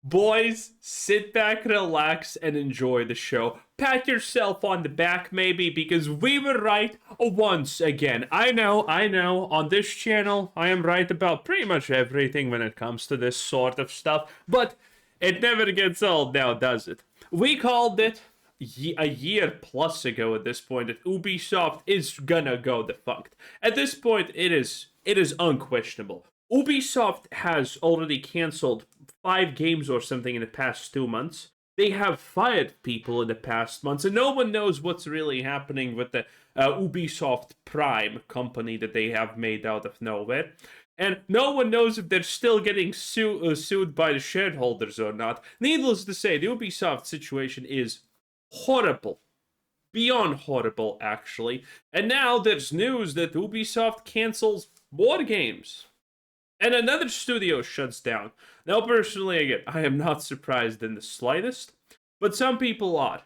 Boys, sit back, relax, and enjoy the show. Pat yourself on the back, maybe, because we were right once again. I know, on this channel, I am right about pretty much everything when it comes to this sort of stuff, but it never gets old now, does it? We called it a year plus ago at this point that Ubisoft is gonna go defunct. At this point, it is unquestionable. Ubisoft has already cancelled 5 games or something in the past 2 months. They have fired people in the past months, and no one knows what's really happening with the Ubisoft Prime company that they have made out of nowhere. And no one knows if they're still getting sued by the shareholders or not. Needless to say, the Ubisoft situation is horrible. Beyond horrible, actually. And now there's news that Ubisoft cancels more games. And another studio shuts down. Now, personally, again, I am not surprised in the slightest, but some people are.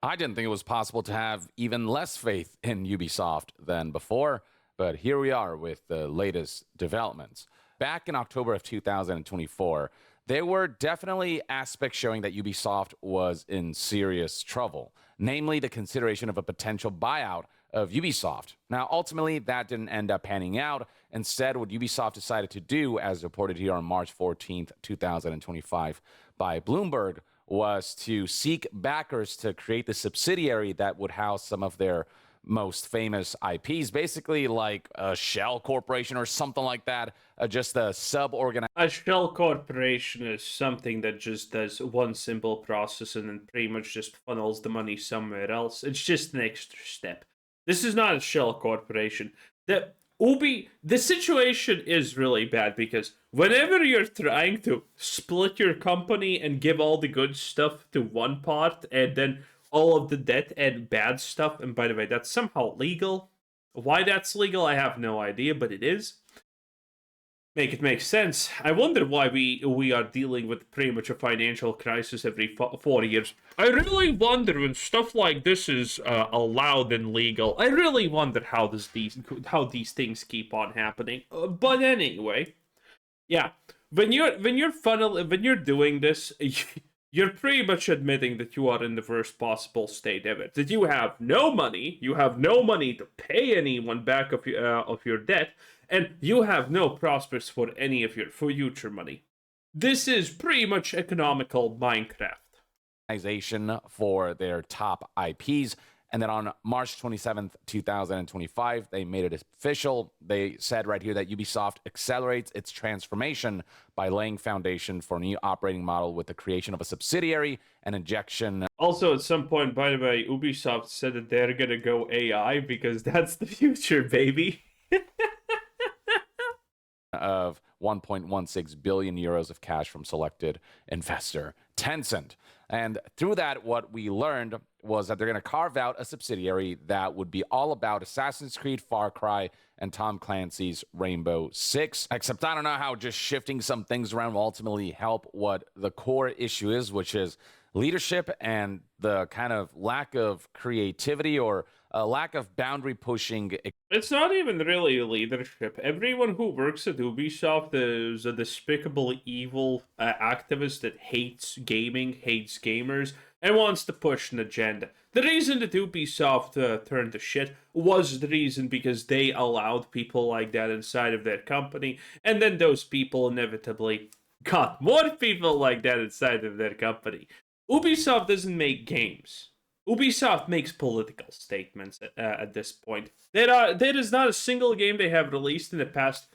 I didn't think it was possible to have even less faith in Ubisoft than before, but here we are with the latest developments. Back in October of 2024, there were definitely aspects showing that Ubisoft was in serious trouble, namely the consideration of a potential buyout of Ubisoft. Now, ultimately, that didn't end up panning out. Instead, what Ubisoft decided to do, as reported here on March 14th, 2025 by Bloomberg, was to seek backers to create the subsidiary that would house some of their most famous IPs, basically like a shell corporation or something like that, just a sub-organization. A shell corporation is something that just does one simple process and then pretty much just funnels the money somewhere else. It's just an extra step. This is not a shell corporation. The situation is really bad because whenever you're trying to split your company and give all the good stuff to one part and then all of the debt and bad stuff, and by the way, that's somehow legal. Why that's legal, I have no idea, but it is. Make it make sense. I wonder why we are dealing with pretty much a financial crisis every 4 years. I really wonder when stuff like this is allowed and legal. I really wonder how these things keep on happening. But anyway, yeah, when you're doing this, you're pretty much admitting that you are in the worst possible state ever. That you have no money to pay anyone back of your debt, and you have no prospects for any of your future money. This is pretty much economical Minecraft. For their top IPs. And then on March 27th, 2025, they made it official. They said right here that Ubisoft accelerates its transformation by laying foundation for a new operating model with the creation of a subsidiary and injection. Also, at some point, by the way, Ubisoft said that they're gonna go AI because that's the future, baby. Of 1.16 billion euros of cash from selected investor Tencent. And through that, what we learned was that they're going to carve out a subsidiary that would be all about Assassin's Creed, Far Cry, and Tom Clancy's Rainbow Six. Except I don't know how just shifting some things around will ultimately help what the core issue is, which is leadership and the kind of lack of creativity or a lack of boundary pushing. It's not even really leadership. Everyone who works at Ubisoft is a despicable, evil activist that hates gaming, hates gamers, and wants to push an agenda. The reason that Ubisoft turned to shit was the reason because they allowed people like that inside of their company, and then those people inevitably got more people like that inside of their company. Ubisoft doesn't make games. Ubisoft makes political statements at this point. There is not a single game they have released in the past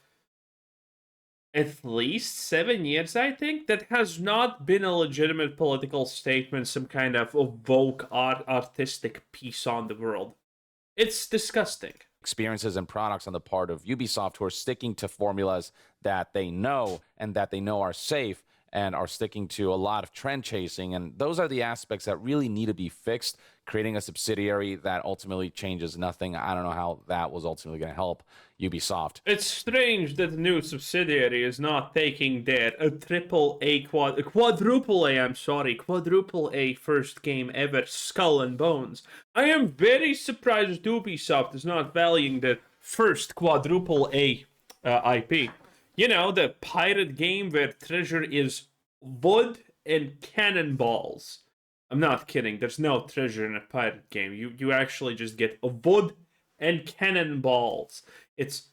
at least 7 years, I think, that has not been a legitimate political statement, some kind of woke artistic piece on the world. It's disgusting. Experiences and products on the part of Ubisoft who are sticking to formulas that they know and that they know are safe, and are sticking to a lot of trend chasing. And those are the aspects that really need to be fixed. Creating a subsidiary that ultimately changes nothing. I don't know how that was ultimately going to help Ubisoft. It's strange that the new subsidiary is not taking their quadruple A first game ever, Skull and Bones. I am very surprised Ubisoft is not valuing the first quadruple A IP. You know, the pirate game where treasure is wood and cannonballs. I'm not kidding. There's no treasure in a pirate game. You actually just get a wood and cannonballs. It's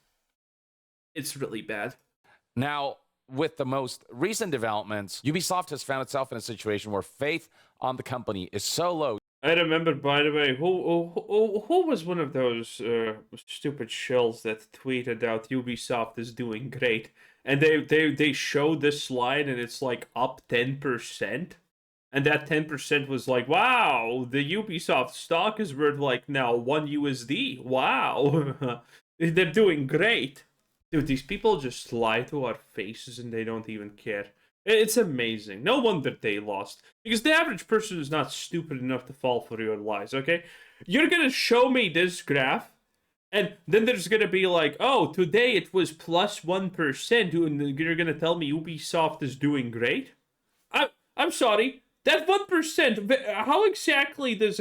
really bad. Now, with the most recent developments, Ubisoft has found itself in a situation where faith on the company is so low. I remember, by the way, who was one of those stupid shills that tweeted out Ubisoft is doing great, and they showed this slide and it's like up 10%, and that 10% was like, wow, the Ubisoft stock is worth like now $1. Wow, they're doing great. Dude, these people just lie to our faces and they don't even care. It's amazing. No wonder they lost. Because the average person is not stupid enough to fall for your lies, okay? You're gonna show me this graph, and then there's gonna be like, oh, today it was plus 1%, and you're gonna tell me Ubisoft is doing great? I'm sorry. That 1%, how exactly does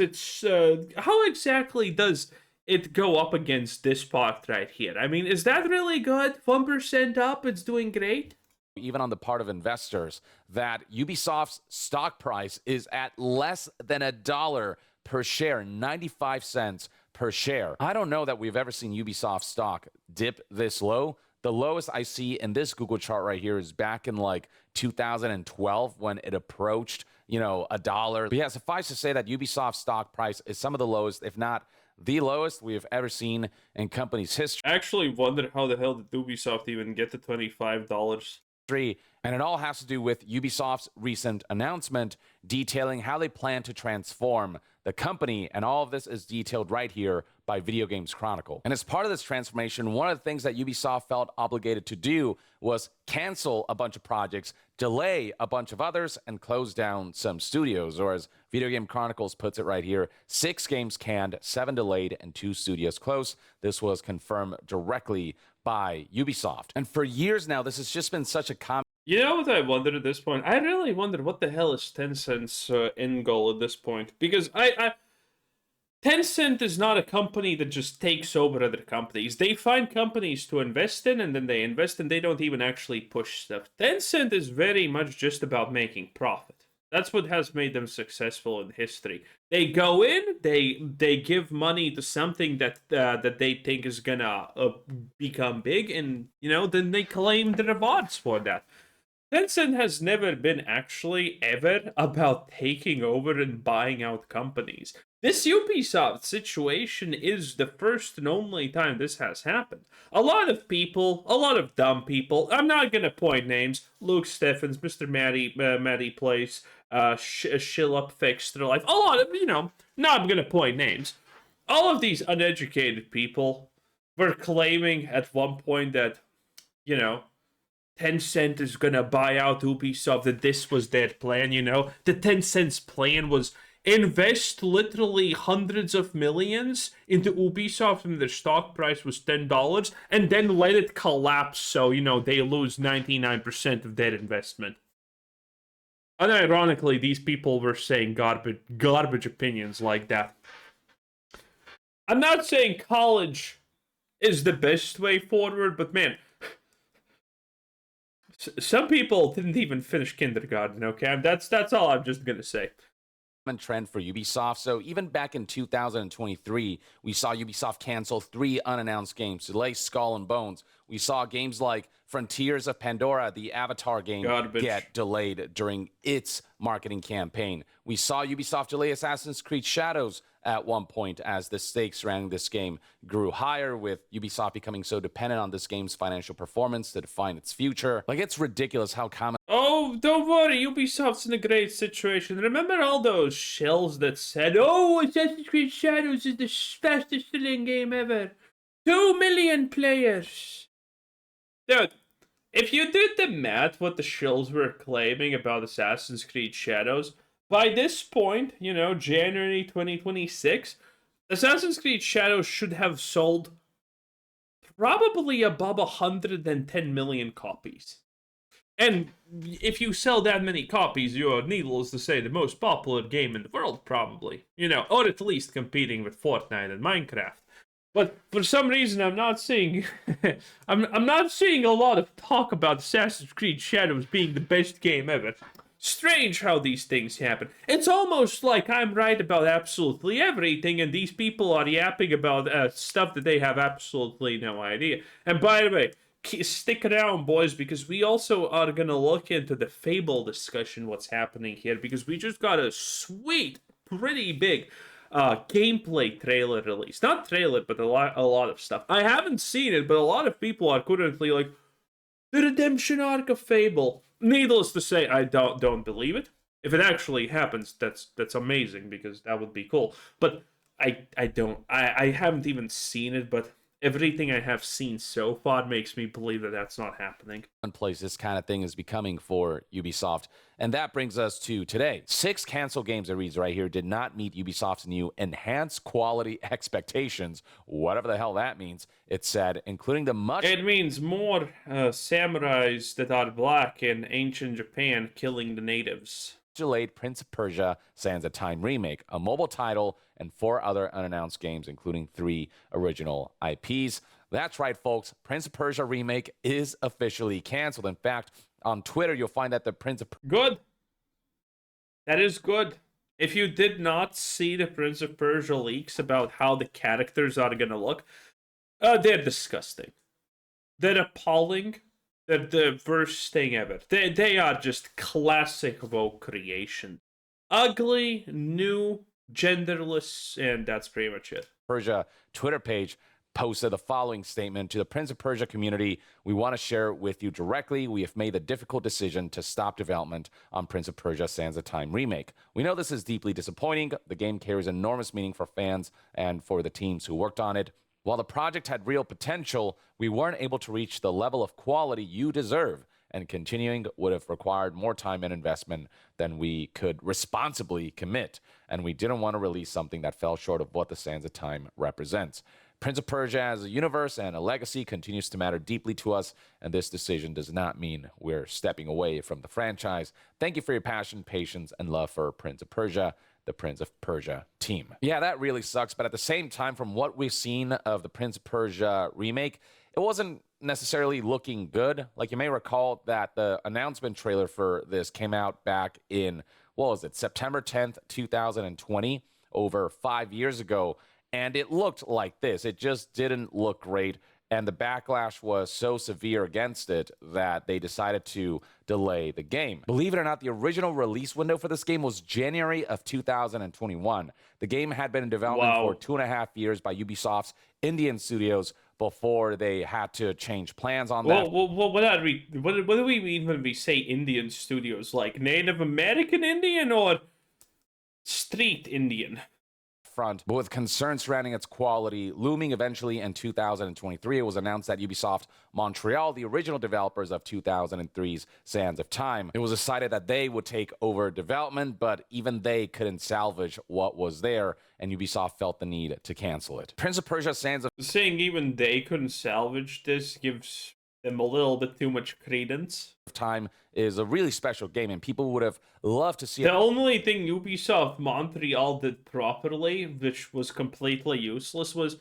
it go up against this part right here? I mean, is that really good? 1% up, it's doing great? Even on the part of investors, that Ubisoft's stock price is at less than $1 per share, 95 cents per share. I don't know that we've ever seen Ubisoft stock dip this low. The lowest I see in this Google chart right here is back in like 2012 when it approached, $1. But yeah, suffice to say that Ubisoft's stock price is some of the lowest, if not the lowest we have ever seen in company's history. I actually wonder how the hell did Ubisoft even get to $25? And it all has to do with Ubisoft's recent announcement detailing how they plan to transform the company, and all of this is detailed right here by Video Games Chronicle. And as part of this transformation, one of the things that Ubisoft felt obligated to do was cancel a bunch of projects, delay a bunch of others, and close down some studios. Or as Video Game Chronicles puts it right here, 6 games canned, 7 delayed, and 2 studios closed. This was confirmed directly by Ubisoft. And for years now, this has just been such a common. You know what I wondered at this point? I really wondered what the hell is Tencent's end goal at this point. Because Tencent is not a company that just takes over other companies. They find companies to invest in, and then they invest, and they don't even actually push stuff. Tencent is very much just about making profit. That's what has made them successful in history. They go in, they give money to something that they think is gonna become big, and then they claim the rewards for that. Tencent has never been actually ever about taking over and buying out companies. This Ubisoft situation is the first and only time this has happened. A lot of people, a lot of dumb people, I'm not gonna point names, Luke Steffens, Mr. Matty Place, Shill Up Fix Their Life, a lot of, not gonna point names. All of these uneducated people were claiming at one point that, Tencent is gonna buy out Ubisoft, that this was their plan, The Tencent's plan was invest literally hundreds of millions into Ubisoft when their stock price was $10, and then let it collapse so, they lose 99% of their investment. Unironically, these people were saying garbage opinions like that. I'm not saying college is the best way forward, but man, some people didn't even finish kindergarten, okay? That's all I'm just gonna say. Trend for Ubisoft. So even back in 2023, we saw Ubisoft cancel 3 unannounced games, delay Skull and Bones. We saw games like Frontiers of Pandora, the Avatar game, get delayed during its marketing campaign. We saw Ubisoft delay Assassin's Creed Shadows at one point as the stakes surrounding this game grew higher, with Ubisoft becoming so dependent on this game's financial performance to define its future. Like, it's ridiculous how common. Oh, don't worry, Ubisoft's in a great situation. Remember all those shells that said, oh, Assassin's Creed Shadows is the fastest selling game ever. 2 million players. Dude, if you did the math, what the shills were claiming about Assassin's Creed Shadows, by this point, January 2026, Assassin's Creed Shadows should have sold probably above 110 million copies. And if you sell that many copies, you're, needless to say, the most popular game in the world, probably. Or at least competing with Fortnite and Minecraft. But for some reason, I'm not seeing I'm not seeing a lot of talk about Assassin's Creed Shadows being the best game ever. strange how these things happen. It's almost like I'm right about absolutely everything, and these people are yapping about stuff that they have absolutely no idea. And by the way, stick around, boys, because we also are going to look into the Fable discussion, what's happening here, because we just got a sweet, pretty big gameplay trailer release. Not trailer, but a lot of stuff. I haven't seen it, but a lot of people are currently like, the redemption arc of Fable. Needless to say, I don't believe it. If it actually happens, that's amazing, because that would be cool. But I haven't even seen it, but everything I have seen so far makes me believe that that's not happening. One place this kind of thing is becoming for Ubisoft. And that brings us to today. 6 canceled games, it reads right here, did not meet Ubisoft's new enhanced quality expectations. Whatever the hell that means, it said, including the much... It means more samurais that are black in ancient Japan killing the natives. Delayed Prince of Persia Sands of Time remake, a mobile title, and 4 other unannounced games, including 3 original IPs. That's right, folks. Prince of Persia remake is officially canceled. In fact, on Twitter, you'll find that the Prince of... Good. That is good. If you did not see the Prince of Persia leaks about how the characters are going to look, they're disgusting. They're appalling. They're the worst thing ever. They are just classic WoW creation. Ugly, new, genderless, and that's pretty much it. Persia Twitter page posted the following statement: to the Prince of Persia community, we want to share with you directly. We have made the difficult decision to stop development on Prince of Persia Sands of Time remake. We know this is deeply disappointing. The game carries enormous meaning for fans and for the teams who worked on it. While the project had real potential, we weren't able to reach the level of quality you deserve, and continuing would have required more time and investment than we could responsibly commit, and we didn't want to release something that fell short of what the Sands of Time represents. Prince of Persia as a universe and a legacy continues to matter deeply to us, and this decision does not mean we're stepping away from the franchise. Thank you for your passion, patience, and love for Prince of Persia, the Prince of Persia team. Yeah, that really sucks, but at the same time, from what we've seen of the Prince of Persia remake, it wasn't necessarily looking good. Like, you may recall that the announcement trailer for this came out back in, what was it, September 10th, 2020, over 5 years ago, and it looked like this. It just didn't look great, and the backlash was so severe against it that they decided to delay the game. Believe it or not, the original release window for this game was January of 2021. The game had been in development for 2.5 years by Ubisoft's Indian studios before they had to change plans on that. Well, what do we mean when we say Indian studios? Like Native American Indian or street Indian? Front, but with concerns surrounding its quality looming eventually in 2023, it was announced that Ubisoft Montreal, the original developers of 2003's Sands of Time, it was decided that they would take over development, but even they couldn't salvage what was there, and Ubisoft felt the need to cancel it. Prince of Persia Sands of... Saying even they couldn't salvage this gives them a little bit too much credence. Time is a really special game, and people would have loved to see the only thing Ubisoft Montreal did properly, which was completely useless, was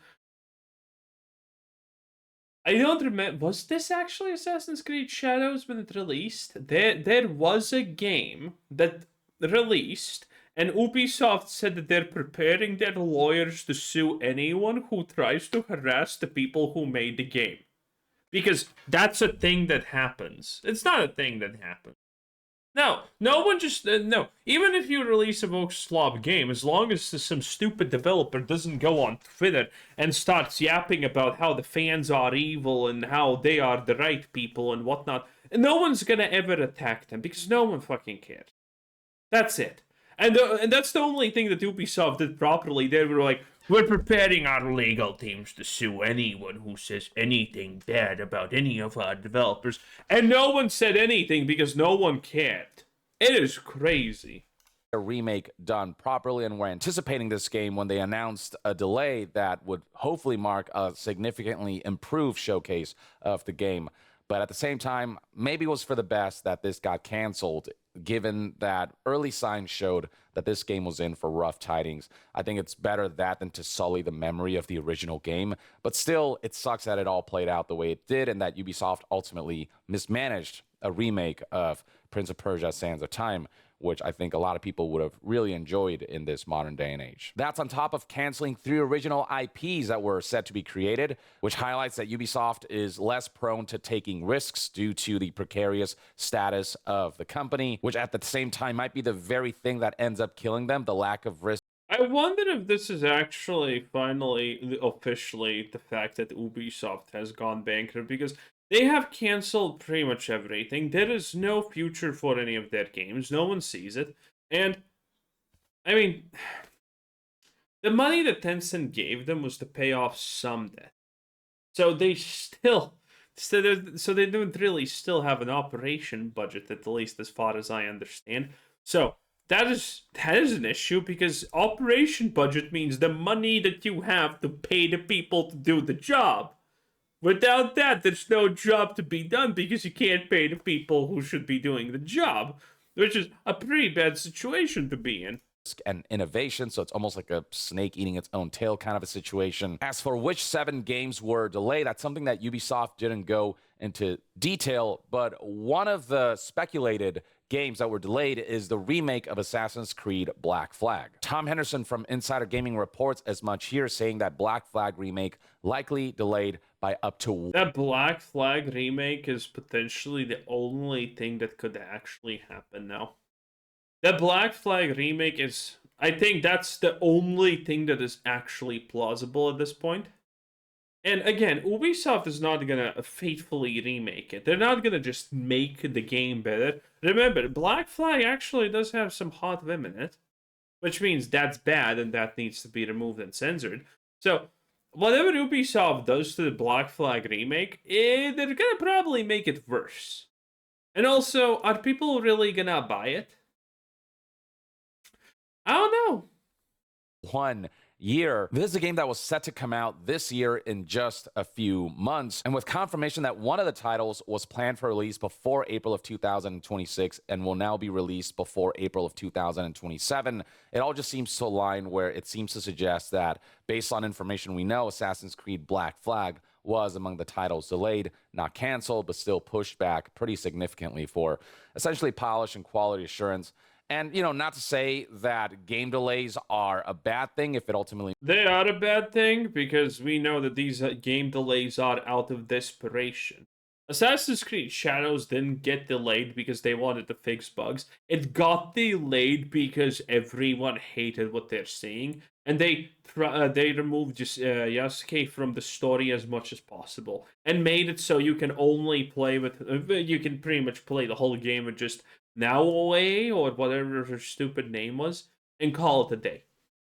I don't remember, was this actually Assassin's Creed Shadows when it released? There was a game that released, and Ubisoft said that they're preparing their lawyers to sue anyone who tries to harass the people who made the game. Because that's a thing that happens. It's not a thing that happens. No one just... no. Even if you release a Voxlov game, as long as some stupid developer doesn't go on Twitter and starts yapping about how the fans are evil and how they are the right people and whatnot, no one's gonna ever attack them because no one fucking cares. That's it. And that's the only thing that Ubisoft did properly. They were like, we're preparing our legal teams to sue anyone who says anything bad about any of our developers. And no one said anything because no one cared. It is crazy. A remake done properly, and we're anticipating this game when they announced a delay that would hopefully mark a significantly improved showcase of the game. But at the same time, maybe it was for the best that this got canceled, given that early signs showed that this game was in for rough tidings. I think it's better that than to sully the memory of the original game. But still, it sucks that it all played out the way it did and that Ubisoft ultimately mismanaged a remake of Prince of Persia: Sands of Time, which I think a lot of people would have really enjoyed in this modern day and age. That's on top of canceling 3 original IPs that were set to be created, which highlights that Ubisoft is less prone to taking risks due to the precarious status of the company, which at the same time might be the very thing that ends up killing them, the lack of risk. I wonder if this is actually finally officially the fact that Ubisoft has gone bankrupt, because they have canceled pretty much everything. There is no future for any of their games. No one sees it. And I mean, the money that Tencent gave them was to pay off some debt. So they so they don't really still have an operation budget, at least as far as I understand. So that is an issue, because operation budget means the money that you have to pay the people to do the job. Without that, there's no job to be done, because you can't pay the people who should be doing the job, which is a pretty bad situation to be in. And innovation, so it's almost like a snake eating its own tail kind of a situation. As for which 7 games were delayed, that's something that Ubisoft didn't go into detail, but one of the speculated games that were delayed is the remake of Assassin's Creed Black Flag. Tom Henderson from Insider Gaming reports as much here, saying that Black Flag remake likely delayed by up to... That Black Flag remake is potentially the only thing that could actually happen now. The Black Flag remake is, I think that's the only thing that is actually plausible at this point. And again, Ubisoft is not going to faithfully remake it. They're not going to just make the game better. Remember, Black Flag actually does have some hot women in it, which means that's bad and that needs to be removed and censored. So, whatever Ubisoft does to the Black Flag remake, they're going to probably make it worse. And also, are people really going to buy it? I don't know. 1 year. This is a game that was set to come out this year in just a few months, and with confirmation that one of the titles was planned for release before April of 2026 and will now be released before April of 2027, it all just seems to align, where it seems to suggest that, based on information we know, Assassin's Creed Black Flag was among the titles delayed, not canceled, but still pushed back pretty significantly for essentially polish and quality assurance. And, you know, not to say that game delays are a bad thing if it ultimately... They are a bad thing, because we know that these game delays are out of desperation. Assassin's Creed Shadows didn't get delayed because they wanted to fix bugs. It got delayed because everyone hated what they're seeing, and they removed Yasuke from the story as much as possible, and made it so you can only play with... you can pretty much play the whole game with just Now Away, or whatever her stupid name was, and call it a day.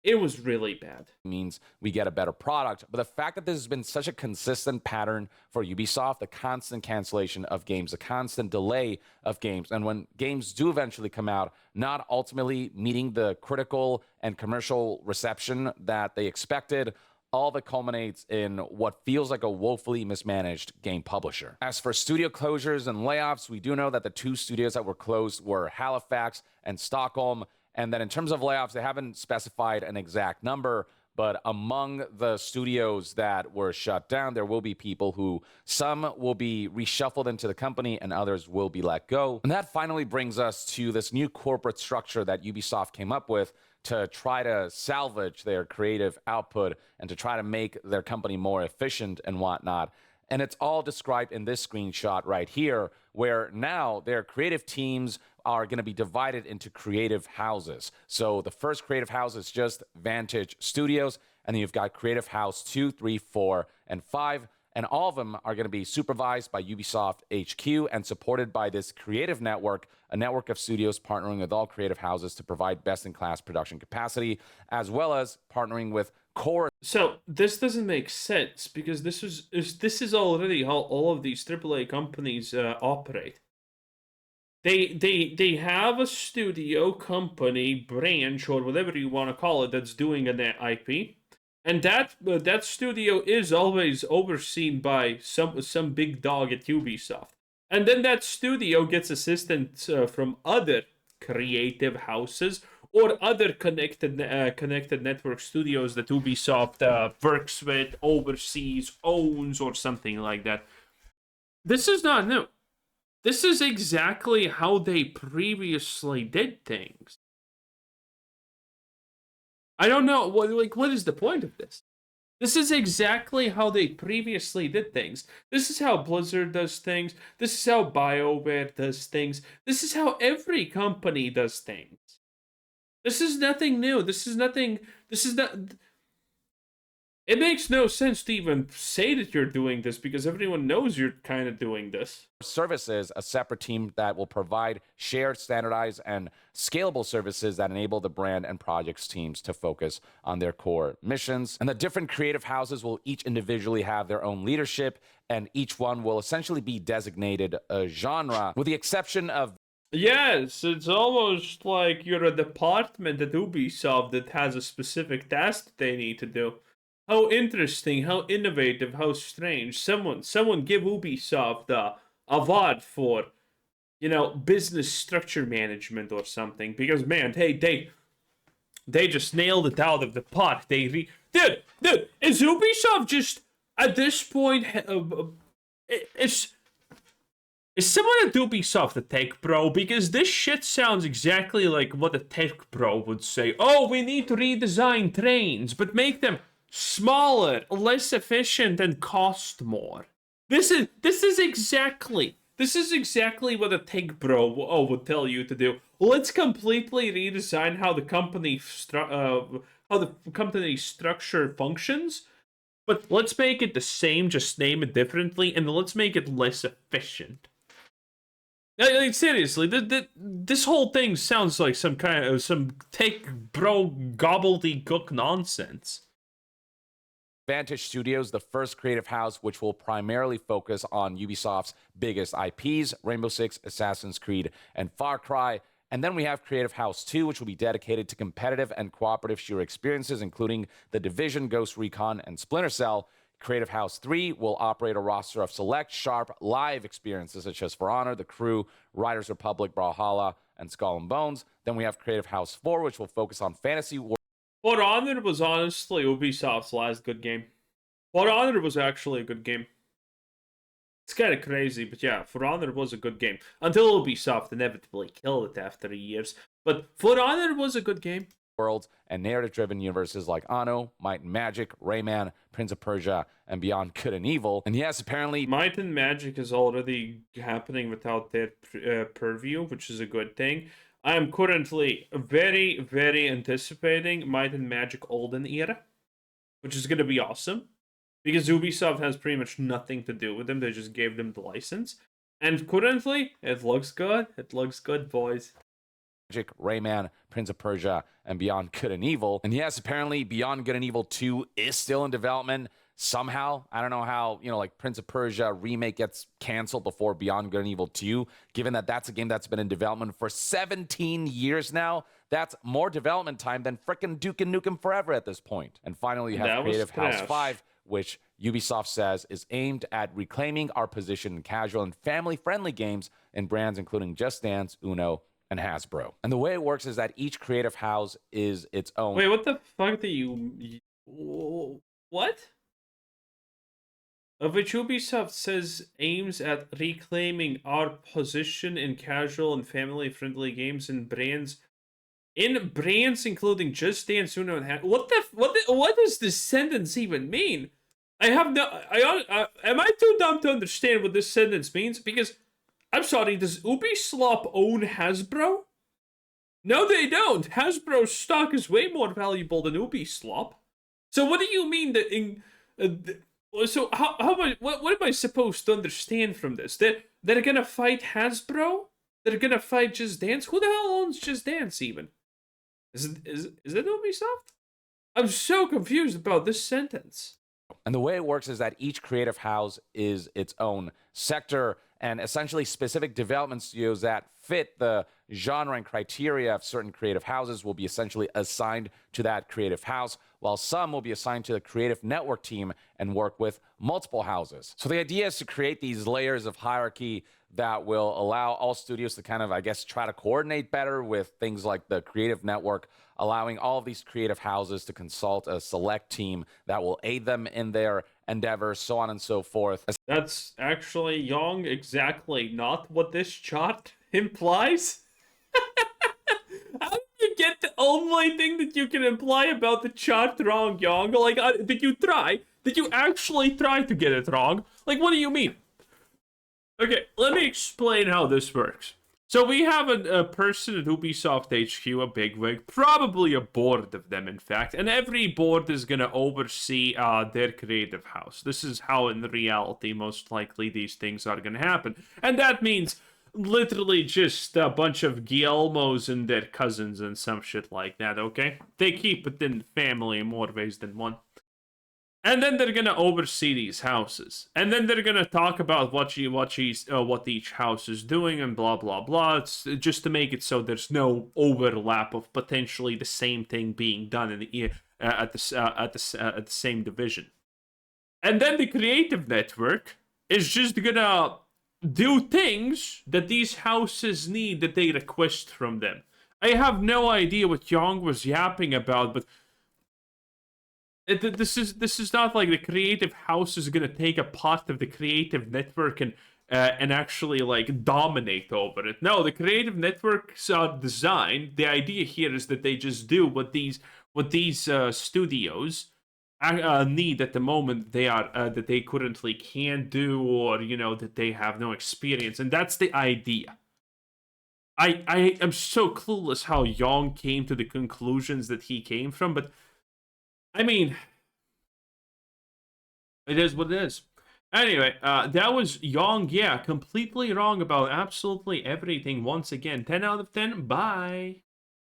It was really bad. Means we get a better product. But the fact that this has been such a consistent pattern for Ubisoft, the constant cancellation of games, the constant delay of games, and when games do eventually come out, not ultimately meeting the critical and commercial reception that they expected, all that culminates in what feels like a woefully mismanaged game publisher. As for studio closures and layoffs, we do know that the 2 studios that were closed were Halifax and Stockholm. And then in terms of layoffs, they haven't specified an exact number, but among the studios that were shut down, there will be people who, some will be reshuffled into the company and others will be let go. And that finally brings us to this new corporate structure that Ubisoft came up with to try to salvage their creative output and to try to make their company more efficient and whatnot. And it's all described in this screenshot right here, where now their creative teams are going to be divided into creative houses. So the first creative house is just Vantage Studios, and then you've got Creative House 2, 3, 4, and 5, and all of them are going to be supervised by Ubisoft HQ and supported by this creative network, a network of studios partnering with all creative houses to provide best-in-class production capacity, as well as partnering with core... So this doesn't make sense, because this is already how all of these AAA companies operate. They have a studio, company, branch, or whatever you want to call it, that's doing an IP, and that studio is always overseen by some big dog at Ubisoft, and then that studio gets assistance from other creative houses or other connected network studios that Ubisoft works with, oversees, owns, or something like that. This is not new. This is exactly how they previously did things. I don't know what is the point of this? This is exactly how they previously did things. This is how Blizzard does things. This is how BioWare does things. This is how every company does things. This is nothing new. This is nothing. This is not. It makes no sense to even say that you're doing this because everyone knows you're kind of doing this. Services, a separate team that will provide shared, standardized, and scalable services that enable the brand and projects teams to focus on their core missions. And the different creative houses will each individually have their own leadership, and each one will essentially be designated a genre, with the exception of. Yes, it's almost like you're a department at Ubisoft that has a specific task that they need to do. How interesting, how innovative, how strange. Someone give Ubisoft a award for, business structure management or something. Because man, they just nailed it out of the park. Dude, is Ubisoft just at this point? Is someone at Ubisoft a tech bro? Because this shit sounds exactly like what a tech bro would say. Oh, we need to redesign trains, but make them smaller, less efficient, and cost more. This is exactly what a tech bro would tell you to do. Let's completely redesign how the company structure functions, but let's make it the same, just name it differently, and let's make it less efficient. Like, seriously, this whole thing sounds like some kind of some tech bro gobbledygook nonsense. Vantage Studios, the first creative house which will primarily focus on Ubisoft's biggest IPs, Rainbow Six, Assassin's Creed, and Far Cry. And then we have Creative House 2, which will be dedicated to competitive and cooperative shooter experiences, including The Division, Ghost Recon, and Splinter Cell. Creative House 3 will operate a roster of select, sharp, live experiences such as For Honor, The Crew, Riders Republic, Brawlhalla, and Skull and Bones. Then we have Creative House 4, which will focus on fantasy. For Honor was honestly Ubisoft's last good game. For Honor was actually a good game. It's kind of crazy, but yeah, For Honor was a good game. Until Ubisoft inevitably killed it after years. But For Honor was a good game. Worlds and narrative-driven universes like Anno, Might and Magic, Rayman, Prince of Persia, and Beyond Good and Evil. And yes, apparently Might and Magic is already happening without their purview, which is a good thing. I am currently very, very anticipating Might and Magic Olden Era, which is going to be awesome. Because Ubisoft has pretty much nothing to do with them. They just gave them the license. And currently, it looks good. It looks good, boys. Magic, Rayman, Prince of Persia, and Beyond Good and Evil. And yes, apparently Beyond Good and Evil 2 is still in development somehow. I don't know how, like Prince of Persia remake gets canceled before Beyond Good and Evil 2, given that that's a game that's been in development for 17 years now. That's more development time than frickin' Duke Nukem Forever at this point. And finally, you have Creative House 5, which Ubisoft says is aimed at reclaiming our position in casual and family-friendly games in brands including Just Dance, Uno, and Hasbro. And the way it works is that each creative house is its own. Wait, what the fuck do you... What? Of which Ubisoft says aims at reclaiming our position in casual and family-friendly games in brands including Just Dance, Uno, and what does this sentence even mean? Am I too dumb to understand what this sentence means? Because, I'm sorry, does Ubisoft own Hasbro? No, they don't. Hasbro's stock is way more valuable than Ubisoft. So what do you mean that so what am I supposed to understand from this? They're gonna fight Hasbro? They're gonna fight Just Dance? Who the hell owns Just Dance even? Is it Ubisoft? I'm so confused about this sentence. And the way it works is that each creative house is its own sector, and essentially specific development studios that fit the genre and criteria of certain creative houses will be essentially assigned to that creative house, while some will be assigned to the creative network team and work with multiple houses. So the idea is to create these layers of hierarchy that will allow all studios to kind of, I guess, try to coordinate better with things like the creative network, allowing all of these creative houses to consult a select team that will aid them in their endeavors, so on and so forth. That's actually, Young, exactly not what this chart implies. How did you get the only thing that you can imply about the chart wrong, Young? Like, did you try? Did you actually try to get it wrong? Like, what do you mean? Okay, let me explain how this works. So we have a person at Ubisoft HQ, a bigwig, probably a board of them, in fact, and every board is going to oversee their creative house. This is how, in reality, most likely these things are going to happen. And that means literally just a bunch of Guillermos and their cousins and some shit like that, okay? They keep it in the family in more ways than one. And then they're gonna oversee these houses, and then they're gonna talk about what each house is doing, and blah blah blah. It's just to make it so there's no overlap of potentially the same thing being done in the at the same division. And then the creative network is just gonna do things that these houses need that they request from them. I have no idea what Young was yapping about, but this is not like the creative house is gonna take a part of the creative network and actually like dominate over it. No, the creative networks are designed. The idea here is that they just do what these studios need at the moment they are that they currently can't do, or that they have no experience, and that's the idea. I am so clueless how Young came to the conclusions that he came from, but I mean, it is what it is. Anyway, that was Young. Yeah, completely wrong about absolutely everything. Once again, 10 out of 10. Bye.